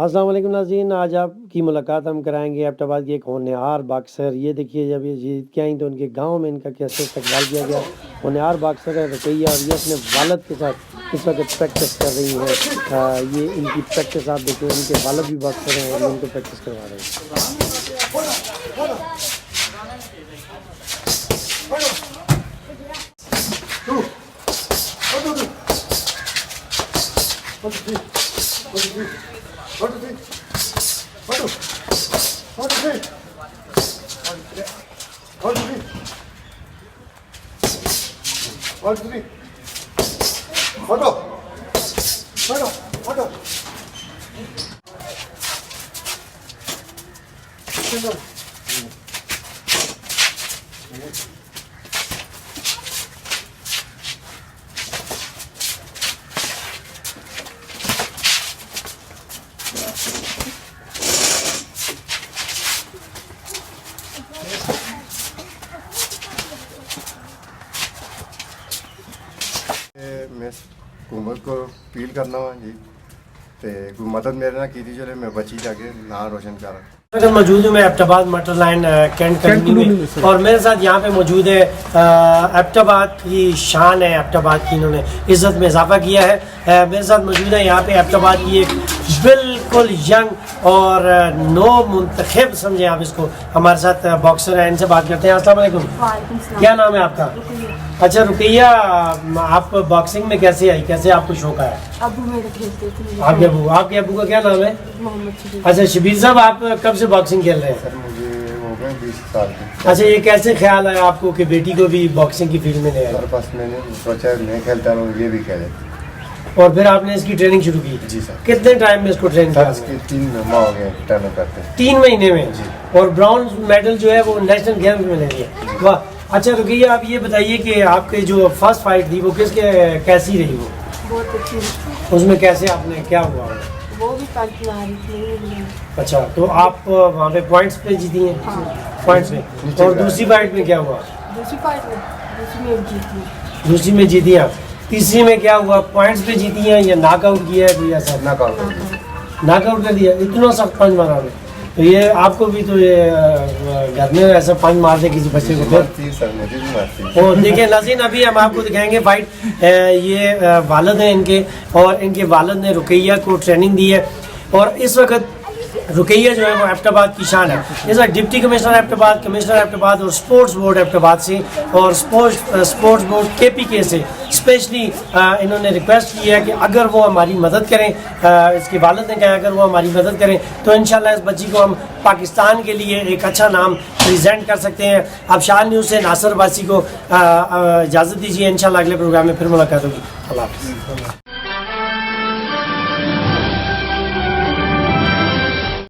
अस्सलाम वालेकुम नाज़रीन, आज आपकी मुलाकात हम कराएंगे एबटाबाद के एक होनहार बॉक्सर। ये देखिए, जब ये जीत के आई तो उनके गांव में इनका कैसे इस्तकबाल किया गया। होनहार बॉक्सर है रुकैया, और ये अपने वालद के साथ इस वक्त प्रैक्टिस कर रही हैं। ये इनकी प्रैक्टिस आप देखिए, इनके वालद भी बॉक्सर हैं और इनको प्रैक्टिस करवा रहे हैं। One, two, three. One, two. One, two, three. One, two, three. One, two, three. Photo. Photo. Photo. मैं हुकूमत को अपील करना वा जी ते कोई मदद मेरे ना की थी, चले मैं बची जाके ना रोशन कर। अगर मौजूद हूँ मैं एबटाबाद मटर लाइन कैंट कॉलोनी में, और मेरे साथ यहाँ पे मौजूद है एबटाबाद की शान है, एबटाबाद की इन्होंने इज़्ज़त में इजाफा किया है। मेरे साथ मौजूद है यहाँ पे एबटाबाद की एक बिल्कुल यंग और नो मुंतखब समझे आप इसको, हमारे साथ बॉक्सर है, इनसे बात करते हैं। अस्सलाम वालेकुम, क्या नाम है आपका? अच्छा रुकैया, आप बॉक्सिंग में कैसे आई, कैसे आपको शौक आया? अबू मेरे खेलते थे। आपके अबू का क्या नाम है? मोहम्मद शबीर। अच्छा शबीर साहब, आप कब से बॉक्सिंग खेल रहे हैं? सर मुझे हो गए 20 साल के। अच्छा, ये कैसे ख्याल आया आपको कि बेटी को भी बॉक्सिंग की फील्ड में ले आए? मेरे पास मैंने सोचा मैं खेलता रहूँ, ये भी खेले। और फिर आपने इसकी ट्रेनिंग शुरू की? जी सर। कितने टाइम में इसको ट्रेन सर किया? इसके 3 माह हो गए ट्रेनिंग करते। 3 महीने में जी। और ब्राउन मेडल जो है वो नेशनल गेम्स में ले लिया। वाह। अच्छा रुकैया, आप ये बताइए कि आपकी जो फर्स्ट फाइट थी वो कैसी रही? वो बहुत अच्छी। उसमें कैसे आपने क्या हुआ? वो भी पंच मारी थी। अच्छा, तो आप वहाँ पे पॉइंट्स पे जीती हैं? हाँ। पॉइंट्स पे। और दूसरी फाइट में क्या हुआ? दूसरी फाइट में जीती। दूसरी में जीती आप। तीसरी में क्या हुआ? पॉइंट्स पे जीती हैं या नॉकआउट किया है कोई ऐसा? नॉकआउट कर दिया। इतना सख्त पंच मारा आपने, तो ये आपको भी तो ये घर में ऐसा पंच मार दे किसी बच्चे को फिर? और देखिए नाज़रीन, अभी हम आपको दिखाएंगे फाइट। ये वालिद हैं इनके, और इनके वालिद ने रुकैया को ट्रेनिंग दी है। और इस वक्त रुकैया जो है वो एबटाबाद की शान है। इस वक्त deputy commissioner Abbottabad, commissioner Abbottabad और स्पोर्ट्स बोर्ड एबटाबाद से और स्पोर्ट्स बोर्ड KPK से स्पेशली इन्होंने रिक्वेस्ट की है कि अगर वो हमारी मदद करें, इसके वालिद ने कहा अगर वो हमारी मदद करें तो इंशाल्लाह इस बच्ची को हम पाकिस्तान के लिए एक अच्छा नाम प्रेजेंट कर सकते हैं। अब शान न्यूज़ से नासिर वासी को इजाज़त दीजिए, इंशाल्लाह अगले प्रोग्राम में फिर मुलाकात होगी। अल्लाह हाफ़िज़।